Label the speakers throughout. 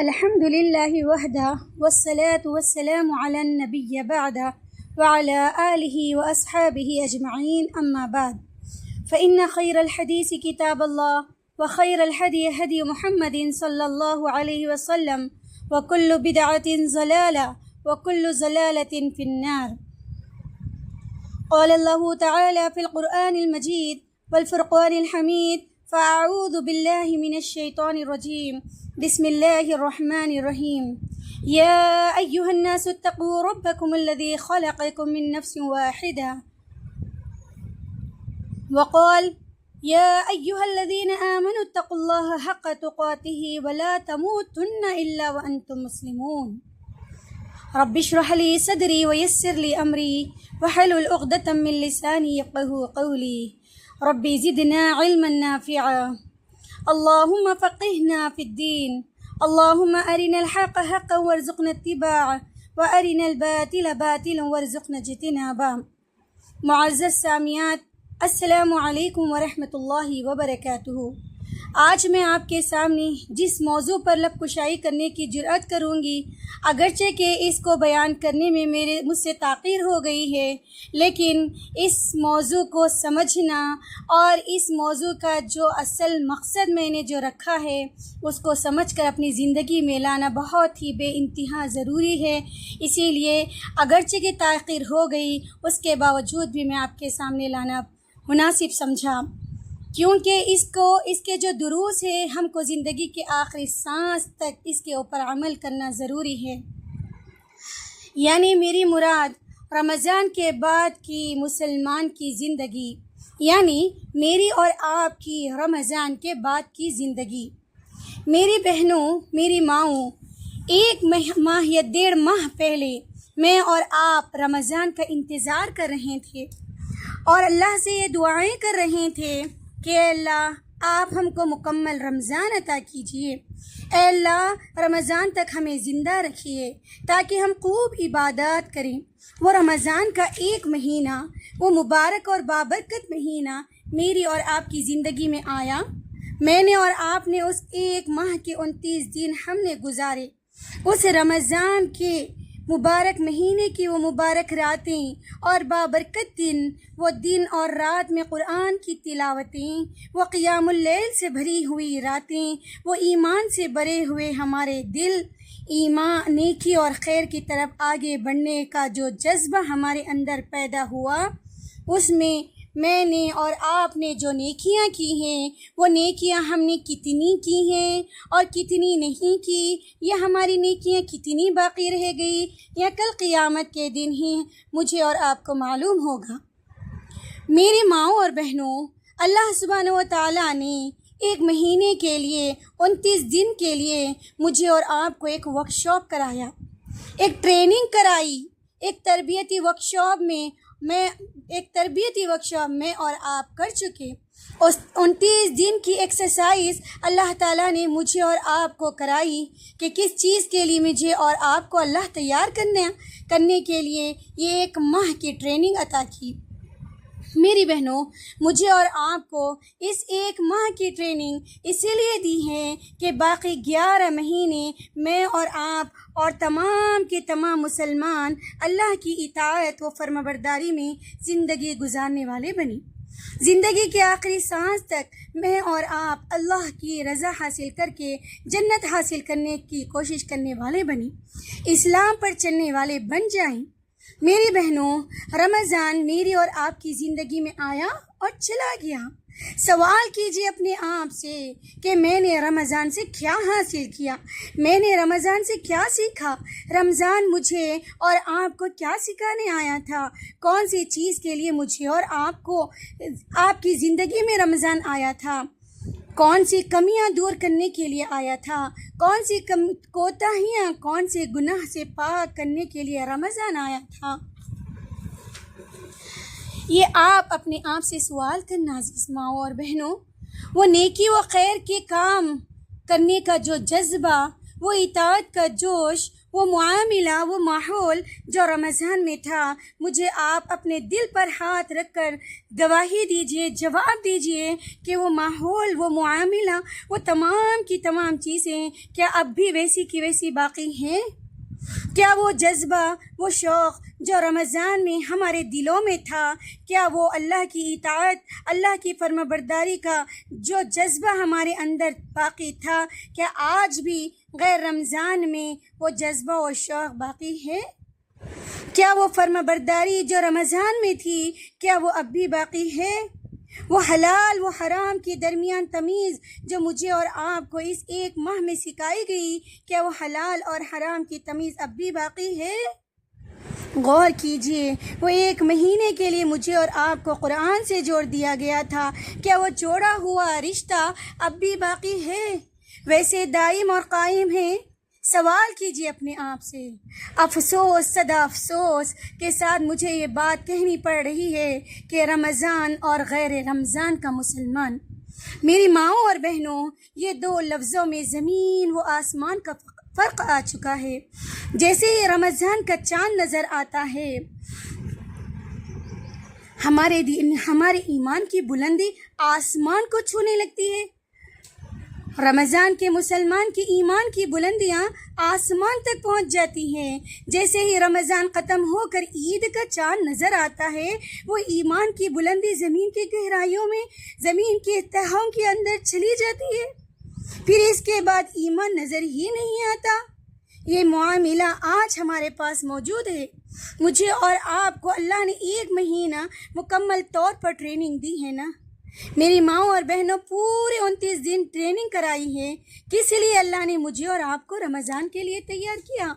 Speaker 1: الحمد لله وحده والصلاة والسلام على النبي بعده وعلى آله وأصحابه أجمعين أما بعد فإن خير الحديث كتاب الله وخير الهدي هدي محمد صلى الله عليه وسلم وكل بدعة ضلالة وكل ضلالة في النار. قال الله تعالى في القرآن المجيد والفرقان الحميد فأعوذ بالله من الشيطان الرجيم بسم الله الرحمن الرحيم يا أيها الناس اتقوا ربكم الذي خلقكم من نفس واحدة وقال يا أيها الذين آمنوا اتقوا الله حق تقاته ولا تموتن إلا وأنتم مسلمون. رب اشرح لي صدري ويسر لي أمري واحلل عقدة من لساني يفقهوا قولي. رب زدنا علما نافعا اللهم فقهنا في الدين اللهم أرنا الحق حقا وارزقنا اتباعه وأرنا الباطل باطلا وارزقنا اجتنابه. معزز سامعات، السلام علیکم ورحمۃ اللہ وبرکاتہ۔ آج میں آپ کے سامنے جس موضوع پر لب کشائی کرنے کی جرأت کروں گی، اگرچہ کہ اس کو بیان کرنے میں مجھ سے تاخیر ہو گئی ہے، لیکن اس موضوع کو سمجھنا اور اس موضوع کا جو اصل مقصد میں نے جو رکھا ہے اس کو سمجھ کر اپنی زندگی میں لانا بہت ہی بے انتہا ضروری ہے۔ اسی لیے اگرچہ کہ تاخیر ہو گئی، اس کے باوجود بھی میں آپ کے سامنے لانا مناسب سمجھا، کیونکہ اس کے جو دروس ہے ہم کو زندگی کے آخری سانس تک اس کے اوپر عمل کرنا ضروری ہے۔ یعنی میری مراد رمضان کے بعد کی مسلمان کی زندگی، یعنی میری اور آپ کی رمضان کے بعد کی زندگی۔ میری بہنوں، میری ماؤں، ایک ماہ یا 1.5 ماہ پہلے میں اور آپ رمضان کا انتظار کر رہے تھے اور اللہ سے یہ دعائیں کر رہے تھے کہ اے اللہ آپ ہم کو مکمل رمضان عطا کیجئے، اے اللہ رمضان تک ہمیں زندہ رکھیے تاکہ ہم خوب عبادات کریں۔ وہ رمضان کا ایک مہینہ، وہ مبارک اور بابرکت مہینہ میری اور آپ کی زندگی میں آیا۔ میں نے اور آپ نے اس 1 ماہ کے 29 دن ہم نے گزارے۔ اس رمضان کے مبارک مہینے کی وہ مبارک راتیں اور بابرکت دن، وہ دن اور رات میں قرآن کی تلاوتیں، وہ قیام اللیل سے بھری ہوئی راتیں، وہ ایمان سے بھرے ہوئے ہمارے دل، ایمان، نیکی اور خیر کی طرف آگے بڑھنے کا جو جذبہ ہمارے اندر پیدا ہوا، اس میں میں نے اور آپ نے جو نیکیاں کی ہیں وہ نیکیاں ہم نے کتنی کی ہیں اور کتنی نہیں کی، یا ہماری نیکیاں کتنی باقی رہ گئی، یا کل قیامت کے دن ہی مجھے اور آپ کو معلوم ہوگا۔ میری ماؤں اور بہنوں، اللہ سبحانہ و تعالیٰ نے 1 مہینے کے لیے 29 دن کے لیے مجھے اور آپ کو ایک ورکشاپ کرایا، ایک ٹریننگ کرائی، ایک تربیتی ورکشاپ میں اور آپ کر چکے۔ اس 29 دن کی ایکسرسائز اللہ تعالیٰ نے مجھے اور آپ کو کرائی کہ کس چیز کے لیے مجھے اور آپ کو اللہ تیار کرنے کے لیے یہ 1 ماہ کی ٹریننگ عطا کی۔ میری بہنوں، مجھے اور آپ کو اس 1 ماہ کی ٹریننگ اسی لیے دی ہے کہ باقی 11 مہینے میں اور آپ اور تمام کے تمام مسلمان اللہ کی اطاعت و فرمانبرداری میں زندگی گزارنے والے بنیں۔ زندگی کے آخری سانس تک میں اور آپ اللہ کی رضا حاصل کر کے جنت حاصل کرنے کی کوشش کرنے والے بنیں، اسلام پر چلنے والے بن جائیں۔ میری بہنوں، رمضان میری اور آپ کی زندگی میں آیا اور چلا گیا۔ سوال کیجئے اپنے آپ سے کہ میں نے رمضان سے کیا حاصل کیا، میں نے رمضان سے کیا سیکھا، رمضان مجھے اور آپ کو کیا سکھانے آیا تھا، کون سی چیز کے لیے مجھے اور آپ کو آپ کی زندگی میں رمضان آیا تھا، کون سی کمیاں دور کرنے کے لیے آیا تھا، کون سی کوتاہیاں، کون سے گناہ سے پاک کرنے کے لیے رمضان آیا تھا۔ یہ آپ اپنے آپ سے سوال کرنا عزیز ماؤں اور بہنوں۔ وہ نیکی و خیر کے کام کرنے کا جو جذبہ، وہ اطاعت کا جوش، وہ معاملہ، وہ ماحول جو رمضان میں تھا، مجھے آپ اپنے دل پر ہاتھ رکھ کر گواہی دیجئے، جواب دیجئے کہ وہ ماحول، وہ معاملہ، وہ تمام کی تمام چیزیں کیا اب بھی ویسی کی ویسی باقی ہیں؟ کیا وہ جذبہ، وہ شوق جو رمضان میں ہمارے دلوں میں تھا، کیا وہ اللہ کی اطاعت، اللہ کی فرما برداری کا جو جذبہ ہمارے اندر باقی تھا، کیا آج بھی غیر رمضان میں وہ جذبہ و شوق باقی ہے؟ کیا وہ فرما برداری جو رمضان میں تھی، کیا وہ اب بھی باقی ہے؟ وہ حلال و حرام کے درمیان تمیز جو مجھے اور آپ کو اس ایک ماہ میں سکھائی گئی، کیا وہ حلال اور حرام کی تمیز اب بھی باقی ہے؟ غور کیجئے، وہ ایک مہینے کے لیے مجھے اور آپ کو قرآن سے جوڑ دیا گیا تھا، کیا وہ جوڑا ہوا رشتہ اب بھی باقی ہے؟ ویسے دائم اور قائم ہے؟ سوال کیجئے اپنے آپ سے۔ افسوس، صدا افسوس کے ساتھ مجھے یہ بات کہنی پڑ رہی ہے کہ رمضان اور غیر رمضان کا مسلمان، میری ماؤں اور بہنوں، یہ دو لفظوں میں زمین و آسمان کا فرق آ چکا ہے۔ جیسے ہی رمضان کا چاند نظر آتا ہے، ہمارے ایمان کی بلندی آسمان کو چھونے لگتی ہے۔ رمضان کے مسلمان کی ایمان کی بلندیاں آسمان تک پہنچ جاتی ہیں۔ جیسے ہی رمضان ختم ہو کر عید کا چاند نظر آتا ہے، وہ ایمان کی بلندی زمین کی گہرائیوں میں، زمین کے تہوں کے اندر چلی جاتی ہے، پھر اس کے بعد ایمان نظر ہی نہیں آتا۔ یہ معاملہ آج ہمارے پاس موجود ہے۔ مجھے اور آپ کو اللہ نے ایک مہینہ مکمل طور پر ٹریننگ دی ہے نا۔ میری ماؤں اور بہنوں، پورے 29 دن ٹریننگ کرائی ہے۔ کس لیے اللہ نے مجھے اور آپ کو رمضان کے لیے تیار کیا؟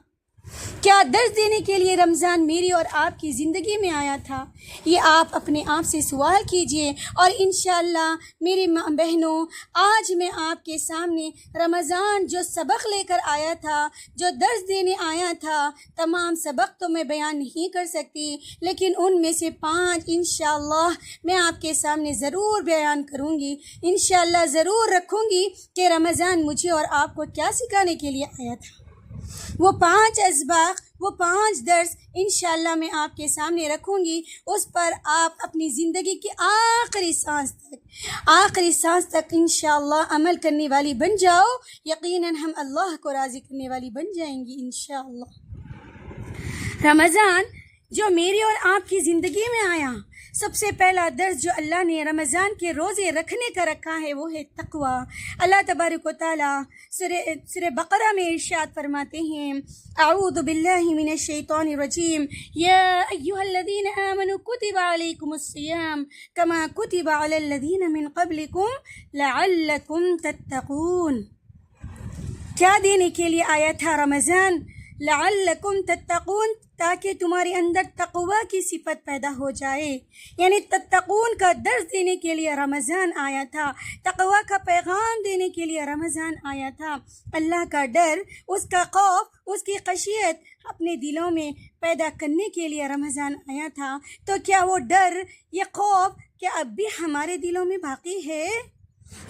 Speaker 1: کیا درس دینے کے لیے رمضان میری اور آپ کی زندگی میں آیا تھا؟ یہ آپ اپنے آپ سے سوال کیجئے، اور انشاءاللہ میری بہنوں، آج میں آپ کے سامنے رمضان جو سبق لے کر آیا تھا، جو درس دینے آیا تھا، تمام سبق تو میں بیان نہیں کر سکتی، لیکن ان میں سے 5 انشاءاللہ میں آپ کے سامنے ضرور بیان کروں گی، انشاءاللہ ضرور رکھوں گی کہ رمضان مجھے اور آپ کو کیا سکھانے کے لیے آیا تھا۔ وہ 5 اسباق، وہ 5 درس انشاءاللہ میں آپ کے سامنے رکھوں گی۔ اس پر آپ اپنی زندگی کی آخری سانس تک انشاءاللہ عمل کرنے والی بن جاؤ۔ یقیناً ہم اللہ کو راضی کرنے والی بن جائیں گی انشاءاللہ۔ رمضان جو میری اور آپ کی زندگی میں آیا، سب سے پہلا درس جو اللہ نے رمضان کے روزے رکھنے کا رکھا ہے وہ ہے تقوی۔ اللہ تبارک و تعالیٰ سورہ بقرہ میں ارشاد فرماتے ہیں، اعوذ باللہ من الشیطان الرجیم، یا ایھا الذین آمنوا کتب علیکم الصیام کما کتب علی الذین من قبلکم لعلکم تتقون۔ کیا دینے کے لیے آیا تھا رمضان؟ لعلکم تتقون، تاکہ تمہارے اندر تقوی کی صفت پیدا ہو جائے، یعنی تتقون کا درس دینے کے لیے رمضان آیا تھا، تقوی کا پیغام دینے کے لیے رمضان آیا تھا۔ اللہ کا ڈر، اس کا خوف، اس کی خشیت اپنے دلوں میں پیدا کرنے کے لیے رمضان آیا تھا۔ تو کیا وہ ڈر، یہ خوف کیا اب بھی ہمارے دلوں میں باقی ہے؟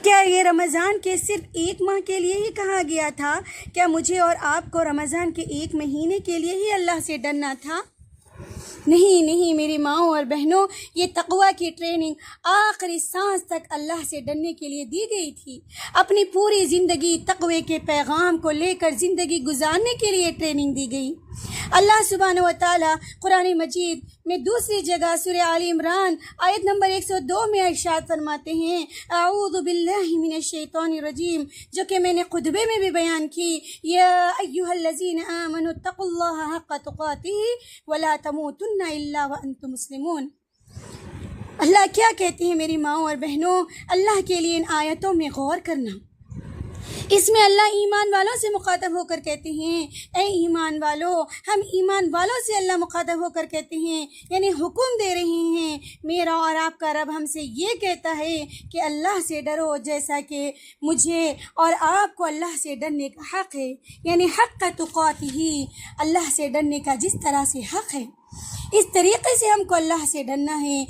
Speaker 1: کیا یہ رمضان کے صرف 1 ماہ کے لیے ہی کہا گیا تھا؟ کیا مجھے اور آپ کو رمضان کے 1 مہینے کے لیے ہی اللہ سے ڈرنا تھا؟ نہیں میری ماؤں اور بہنوں، یہ تقوی کی ٹریننگ آخری سانس تک اللہ سے ڈرنے کے لیے دی گئی تھی۔ اپنی پوری زندگی تقوی کے پیغام کو لے کر زندگی گزارنے کے لیے ٹریننگ دی گئی۔ اللہ سبحانہ و تعالیٰ قرآن مجید میں دوسری جگہ سورہ آل عمران آیت نمبر 102 میں ارشاد فرماتے ہیں، اعوذ باللہ من الشیطان الرجیم، جو کہ میں نے خطبے میں بھی بیان کی، یا ایھا الذین آمنوا اتقوا اللہ حق تقاتہ ولا تموتن الا وانتم مسلمون۔ اللہ کیا کہتے ہیں میری ماؤں اور بہنوں؟ اللہ کے لیے ان آیتوں میں غور کرنا۔ اس میں اللہ ایمان والوں سے مخاطب ہو کر کہتے ہیں، اے ایمان والو، ہم ایمان والوں سے اللہ مخاطب ہو کر کہتے ہیں، یعنی حکم دے رہے ہیں، میرا اور آپ کا رب ہم سے یہ کہتا ہے کہ اللہ سے ڈرو، جیسا کہ مجھے اور آپ کو اللہ سے ڈرنے کا حق ہے، یعنی حق تقاتہ، اللہ سے ڈرنے کا جس طرح سے حق ہے، اس طریقے سے ہم کو اللہ سے ڈرنا ہے۔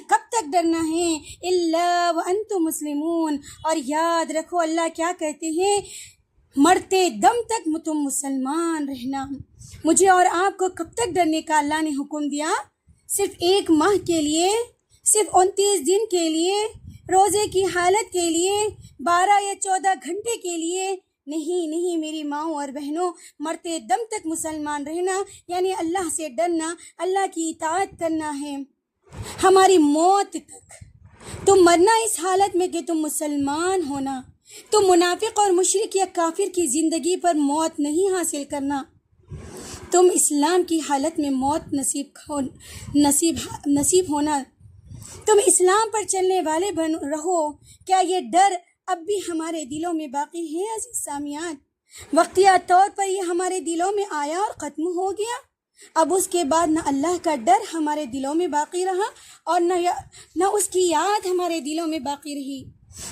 Speaker 1: کب تک ڈرنا ہے؟ الا وانتم مسلمون۔ اور یاد رکھو اللہ کیا کہتے ہیں، مرتے دم تک تم مسلمان رہنا۔ مجھے اور آپ کو کب تک ڈرنے کا اللہ نے حکم دیا؟ صرف 1 ماہ کے لیے، صرف 29 دن کے لیے، روزے کی حالت کے لیے، 12 یا 14 گھنٹے کے لیے نہیں نہیں میری ماؤں اور بہنوں، مرتے دم تک مسلمان رہنا یعنی اللہ سے ڈرنا، اللہ کی اطاعت کرنا ہے ہماری موت تک۔ تم مرنا اس حالت میں کہ تم مسلمان ہونا، تم منافق اور مشرک یا کافر کی زندگی پر موت نہیں حاصل کرنا، تم اسلام کی حالت میں موت نصیب ہونا، تم اسلام پر چلنے والے رہو۔ کیا یہ ڈر اب بھی ہمارے دلوں میں باقی ہے عزیز سامعین؟ وقتیہ طور پر یہ ہمارے دلوں میں آیا اور ختم ہو گیا۔ اب اس کے بعد نہ اللہ کا ڈر ہمارے دلوں میں باقی رہا اور نہ اس کی یاد ہمارے دلوں میں باقی رہی۔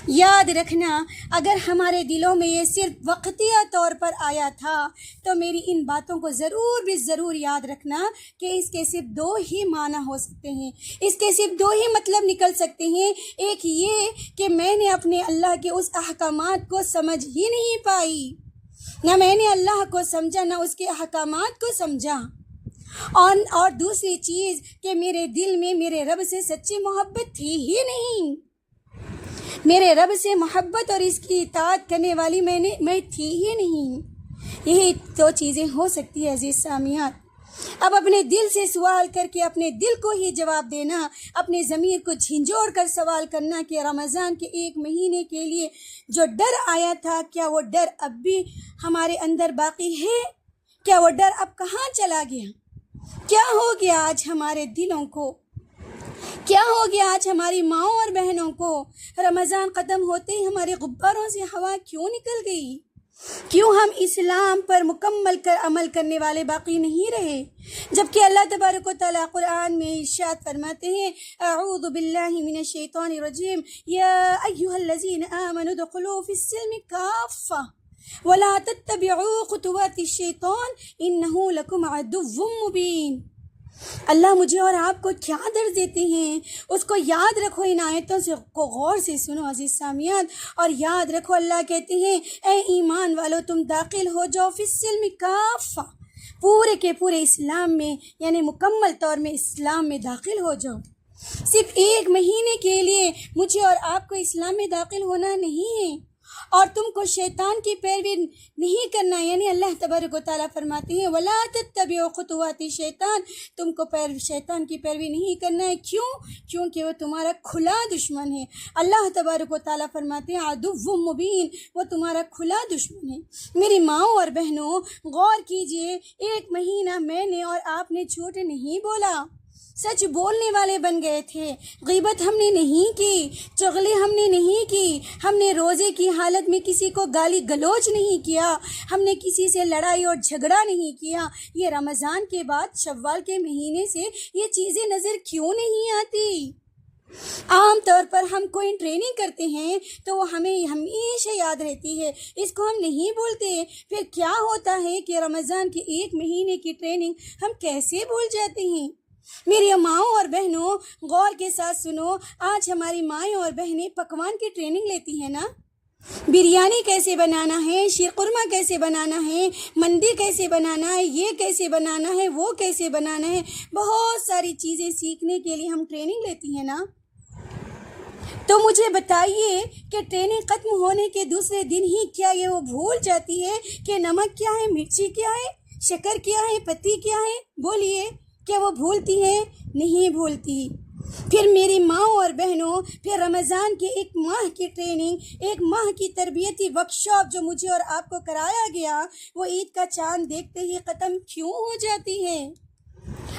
Speaker 1: یاد رکھنا، اگر ہمارے دلوں میں یہ صرف وقتیہ طور پر آیا تھا تو میری ان باتوں کو ضرور یاد رکھنا کہ اس کے صرف 2 ہی معنی ہو سکتے ہیں، اس کے صرف 2 ہی مطلب نکل سکتے ہیں۔ ایک یہ کہ میں نے اپنے اللہ کے اس احکامات کو سمجھ ہی نہیں پائی، نہ میں نے اللہ کو سمجھا نہ اس کے احکامات کو سمجھا، اور دوسری چیز کہ میرے دل میں میرے رب سے سچی محبت تھی ہی نہیں، میرے رب سے محبت اور اس کی اطاعت کرنے والی میں تھی ہی نہیں۔ یہی 2 چیزیں ہو سکتی ہے عزیز سامعین۔ اب اپنے دل سے سوال کر کے اپنے دل کو ہی جواب دینا، اپنے ضمیر کو جھنجھوڑ کر سوال کرنا کہ رمضان کے 1 مہینے کے لیے جو ڈر آیا تھا، کیا وہ ڈر اب بھی ہمارے اندر باقی ہے؟ کیا وہ ڈر اب کہاں چلا گیا؟ کیا ہو گیا آج ہمارے دلوں کو؟ کیا ہو گیا آج ہماری ماؤں اور بہنوں کو؟ رمضان ختم ہوتے ہی ہمارے غباروں سے ہوا کیوں نکل گئی؟ کیوں ہم اسلام پر مکمل عمل کرنے والے باقی نہیں رہے؟ جبکہ اللہ تبارک و تعالیٰ قرآن میں ارشاد فرماتے ہیں، اعوذ باللہ من الشیطان الرجیم، یا ایہا الذین آمنوا ادخلوا فی السلم کافہ ولا تتبعوا خطوات الشیطان انہ لکم عدو مبین۔ اللہ مجھے اور آپ کو کیا درس دیتے ہیں، اس کو یاد رکھو، ان آیتوں کو غور سے سنو عزیز سامعین، اور یاد رکھو اللہ کہتے ہیں اے ایمان والو تم داخل ہو جاؤ فی السلم کافہ، پورے کے پورے اسلام میں، یعنی مکمل طور میں اسلام میں داخل ہو جاؤ۔ صرف 1 مہینے کے لیے مجھے اور آپ کو اسلام میں داخل ہونا نہیں ہے، اور تم کو شیطان کی پیروی نہیں کرنا، یعنی اللہ تبارک و تعالیٰ فرماتے ہیں وَلَا تَتَّبِعُوا خُطُوَاتِ الشَّيْطَانِ، تم کو شیطان کی پیروی نہیں کرنا ہے۔ کیوں؟ کیونکہ وہ تمہارا کھلا دشمن ہے۔ اللہ تبارک و تعالیٰ فرماتے ہیں عدو مبین، وہ تمہارا کھلا دشمن ہے۔ میری ماؤں اور بہنوں، غور کیجئے، 1 مہینہ میں نے اور آپ نے جھوٹ نہیں بولا، سچ بولنے والے بن گئے تھے، غیبت ہم نے نہیں کی، چغلی ہم نے نہیں کی، ہم نے روزے کی حالت میں کسی کو گالی گلوچ نہیں کیا، ہم نے کسی سے لڑائی اور جھگڑا نہیں کیا۔ یہ رمضان کے بعد شوال کے مہینے سے یہ چیزیں نظر کیوں نہیں آتی؟ عام طور پر ہم کوئی ٹریننگ کرتے ہیں تو وہ ہمیں ہمیشہ یاد رہتی ہے، اس کو ہم نہیں بولتے۔ پھر کیا ہوتا ہے کہ رمضان کے 1 مہینے کی ٹریننگ ہم کیسے بھول جاتے ہیں؟ میری ماؤں اور بہنوں، غور کے ساتھ سنو، آج ہماری مائیں اور بہنیں پکوان کی ٹریننگ لیتی ہیں نا، بریانی کیسے بنانا ہے، شیر قورمہ کیسے بنانا ہے، مندی کیسے بنانا ہے، یہ کیسے بنانا ہے، وہ کیسے بنانا ہے، بہت ساری چیزیں سیکھنے کے لیے ہم ٹریننگ لیتی ہیں نا۔ تو مجھے بتائیے کہ ٹریننگ ختم ہونے کے دوسرے دن ہی کیا یہ وہ بھول جاتی ہے کہ نمک کیا ہے، مرچی کیا ہے، شکر کیا ہے، پتی کیا ہے؟ بولیے، کیا وہ بھولتی ہے؟ نہیں بھولتی۔ پھر میری ماؤں اور بہنوں، پھر رمضان کے 1 ماہ کی ٹریننگ، 1 ماہ کی تربیتی ورکشاپ جو مجھے اور آپ کو کرایا گیا، وہ عید کا چاند دیکھتے ہی ختم کیوں ہو جاتی ہے؟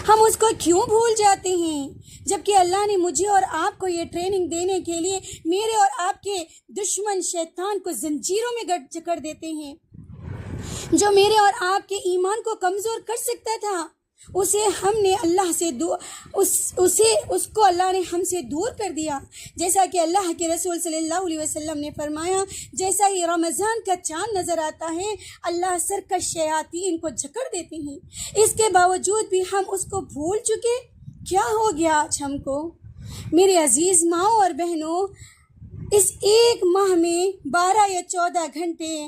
Speaker 1: ہم اس کو کیوں بھول جاتے ہیں؟ جبکہ اللہ نے مجھے اور آپ کو یہ ٹریننگ دینے کے لیے میرے اور آپ کے دشمن شیطان کو زنجیروں میں جکڑ دیتے ہیں۔ جو میرے اور آپ کے ایمان کو کمزور کر سکتا تھا، اسے ہم نے اللہ سے اس کو اللہ نے ہم سے دور کر دیا۔ جیسا کہ اللہ کے رسول صلی اللہ علیہ وسلم نے فرمایا، جیسا ہی رمضان کا چاند نظر آتا ہے، اللہ سرکش شیاطین کو جکڑ دیتے ہیں۔ اس کے باوجود بھی ہم اس کو بھول چکے۔ کیا ہو گیا آج ہم کو؟ میرے عزیز ماؤں اور بہنوں، اس 1 ماہ میں 12 یا 14 گھنٹے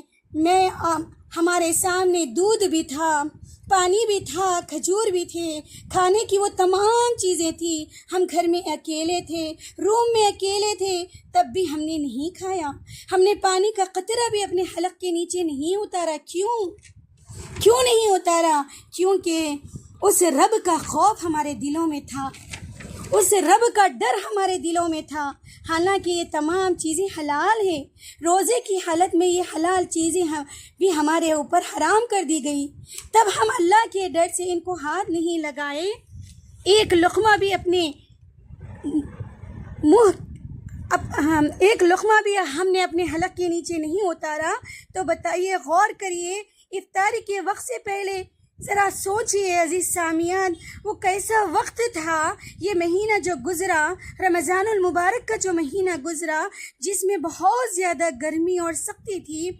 Speaker 1: ہمارے سامنے دودھ بھی تھا، پانی بھی تھا، کھجور بھی تھے، کھانے کی وہ تمام چیزیں تھیں. ہم گھر میں اکیلے تھے، روم میں اکیلے تھے، تب بھی ہم نے نہیں کھایا. ہم نے پانی کا قطرہ بھی اپنے حلق کے نیچے نہیں اتارا. کیوں نہیں اتارا؟ کیونکہ اس رب کا خوف ہمارے دلوں میں تھا، اس رب کا ڈر ہمارے دلوں میں تھا. حالانکہ یہ تمام چیزیں حلال ہیں، روزے کی حالت میں یہ حلال چیزیں بھی ہمارے اوپر حرام کر دی گئی، تب ہم اللہ کے ڈر سے ان کو ہاتھ نہیں لگائے، ایک لقمہ بھی ہم نے اپنے حلق کے نیچے نہیں اتارا. تو بتائیے، غور کریے، افطاری کے وقت سے پہلے ذرا سوچئے عزیز سامعین، وہ کیسا وقت تھا. یہ مہینہ جو گزرا، رمضان المبارک کا جو مہینہ گزرا، جس میں بہت زیادہ گرمی اور سختی تھی،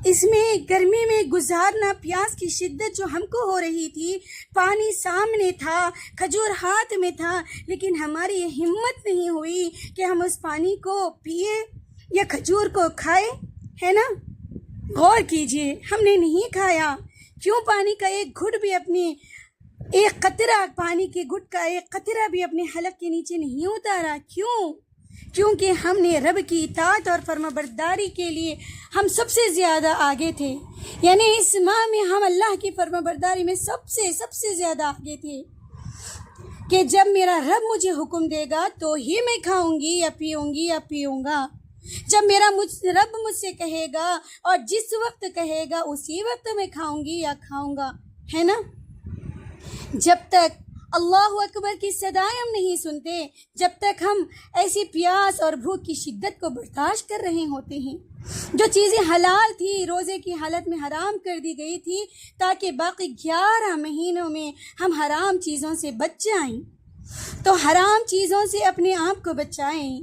Speaker 1: اس میں گرمی میں گزارنا، پیاس کی شدت جو ہم کو ہو رہی تھی، پانی سامنے تھا، کھجور ہاتھ میں تھا، لیکن ہماری یہ ہمت نہیں ہوئی کہ ہم اس پانی کو پیے یا کھجور کو کھائے، ہے نا. غور کیجئے، ہم نے نہیں کھایا. کیوں پانی کا ایک گھٹ بھی ایک قطرہ پانی کے گھٹ کا ایک قطرہ بھی اپنے حلق کے نیچے نہیں اتارا؟ کیونکہ ہم نے رب کی اطاعت اور فرمانبرداری کے لیے ہم سب سے زیادہ آگے تھے. یعنی اس ماہ میں ہم اللہ کی فرمانبرداری میں سب سے زیادہ آگے تھے کہ جب میرا رب مجھے حکم دے گا تو ہی میں کھاؤں گی یا پیوں گا. جب میرا رب مجھ سے کہے گا اور جس وقت کہے گا اسی وقت میں کھاؤں گی یا کھاؤں گا، ہے نا. جب تک اللہ اکبر کی صدائیں ہم نہیں سنتے، جب تک ہم ایسی پیاس اور بھوک کی شدت کو برداشت کر رہے ہوتے ہیں. جو چیزیں حلال تھی روزے کی حالت میں حرام کر دی گئی تھی تاکہ باقی 11 مہینوں میں ہم حرام چیزوں سے بچ جائیں. تو حرام چیزوں سے اپنے آپ کو بچائیں.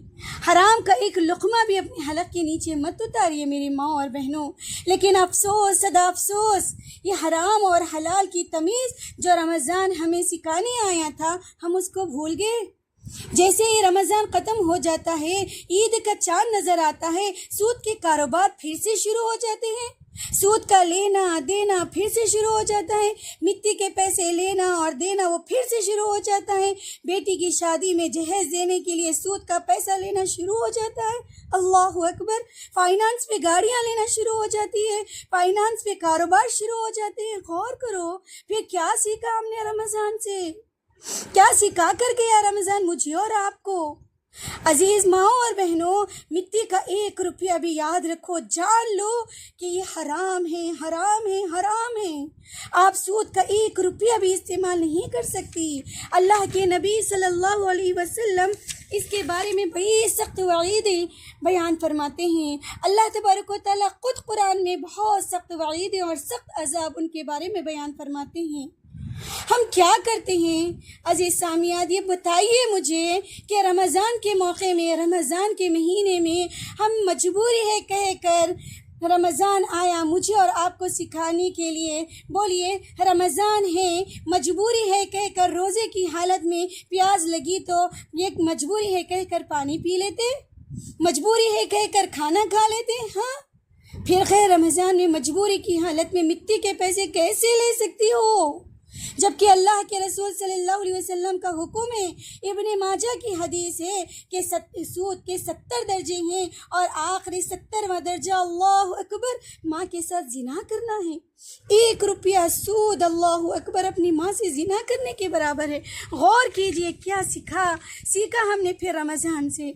Speaker 1: حرام کا ایک لقمہ بھی اپنے حلق کے نیچے مت اتاریے میری ماں اور بہنوں. لیکن افسوس، صدا افسوس، یہ حرام اور حلال کی تمیز جو رمضان ہمیں سکھانے آیا تھا، ہم اس کو بھول گئے. جیسے ہی رمضان ختم ہو جاتا ہے، عید کا چاند نظر آتا ہے، سود کے کاروبار پھر سے شروع ہو جاتے ہیں، سود کا لینا دینا پھر سے شروع ہو جاتا ہے، مٹی کے پیسے لینا اور دینا وہ پھر سے شروع ہو جاتا ہے، بیٹی کی شادی میں جہیز دینے کے لیے سود کا پیسہ لینا شروع ہو جاتا ہے. اللہ اکبر. فائنانس پہ گاڑیاں لینا شروع ہو جاتی ہے، فائنانس پہ کاروبار شروع ہو جاتے ہیں. غور کرو، پھر کیا سیکھا ہم نے رمضان سے؟ کیا سکھا کر گیا رمضان مجھے اور آپ کو؟ عزیز ماں اور بہنوں، مٹی کا 1 روپیہ بھی یاد رکھو، جان لو کہ یہ حرام ہے، حرام ہے، حرام ہے. آپ سود کا 1 روپیہ بھی استعمال نہیں کر سکتی. اللہ کے نبی صلی اللہ علیہ وسلم اس کے بارے میں بڑی سخت وعیدیں بیان فرماتے ہیں. اللہ تبارک و تعالیٰ خود قرآن میں بہت سخت وعیدیں اور سخت عذاب ان کے بارے میں بیان فرماتے ہیں. ہم کیا کرتے ہیں عزیز سامعین؟ یہ بتائیے مجھے کہ رمضان کے موقع میں، رمضان کے مہینے میں ہم مجبوری ہے کہہ کر رمضان آیا مجھے اور آپ کو سکھانے کے لیے، بولیے رمضان ہے، مجبوری ہے کہہ کر روزے کی حالت میں پیاس لگی تو یہ مجبوری ہے کہہ کر پانی پی لیتے، مجبوری ہے کہہ کر کھانا کھا لیتے. ہاں، پھر خیر رمضان میں مجبوری کی حالت میں مٹی کے پیسے کیسے لے سکتی ہو؟ جبکہ اللہ کے رسول صلی اللہ علیہ وسلم کا حکم ہے، ابن ماجہ کی حدیث ہے کہ سود کے 70 درجے ہیں اور آخری 70واں درجہ اللہ اکبر ماں کے ساتھ زنا کرنا ہے. 1 روپیہ سود، اللہ اکبر، اپنی ماں سے زنا کرنے کے برابر ہے. غور کیجئے کیا سیکھا ہم نے پھر رمضان سے.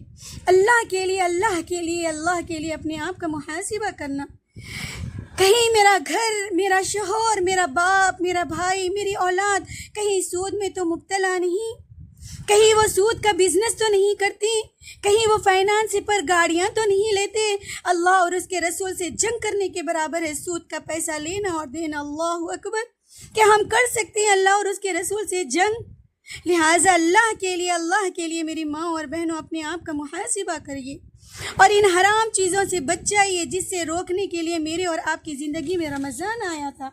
Speaker 1: اللہ کے لیے، اللہ کے لیے، اللہ کے لیے اپنے آپ کا محاسبہ کرنا. کہیں میرا گھر، میرا شوہر، میرا باپ، میرا بھائی، میری اولاد کہیں سود میں تو مبتلا نہیں؟ کہیں وہ سود کا بزنس تو نہیں کرتی؟ کہیں وہ فائنانس پر گاڑیاں تو نہیں لیتے؟ اللہ اور اس کے رسول سے جنگ کرنے کے برابر ہے سود کا پیسہ لینا اور دینا. اللہ اکبر. کیا ہم کر سکتے ہیں اللہ اور اس کے رسول سے جنگ؟ لہٰذا اللہ کے لیے میری ماں اور بہنوں اپنے آپ کا محاسبہ کریے اور ان حرام چیزوں سے بچ جائیے جس سے روکنے کے لیے میرے اور آپ کی زندگی میں رمضان آیا تھا.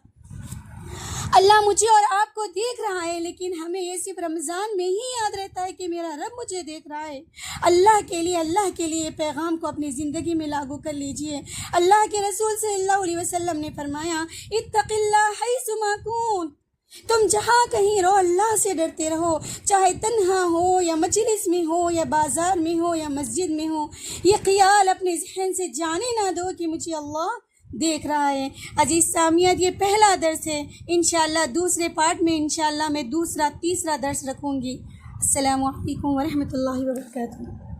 Speaker 1: اللہ مجھے اور آپ کو دیکھ رہا ہے، لیکن ہمیں یہ صرف رمضان میں ہی یاد رہتا ہے کہ میرا رب مجھے دیکھ رہا ہے۔ اللہ کے لیے پیغام کو اپنی زندگی میں لاگو کر لیجئے۔ اللہ کے رسول صلی اللہ علیہ وسلم نے فرمایا اتق اللہ حیث ما کنت، تم جہاں کہیں رہو اللہ سے ڈرتے رہو، چاہے تنہا ہو یا مجلس میں ہو یا بازار میں ہو یا مسجد میں ہو۔ یہ خیال اپنے ذہن سے جانے نہ دو کہ مجھے اللہ دیکھ رہا ہے۔ عزیز سامعین، یہ پہلا درس ہے، انشاءاللہ دوسرے پارٹ میں انشاءاللہ میں تیسرا درس رکھوں گی۔ السلام علیکم ورحمۃ اللہ وبرکاتہ۔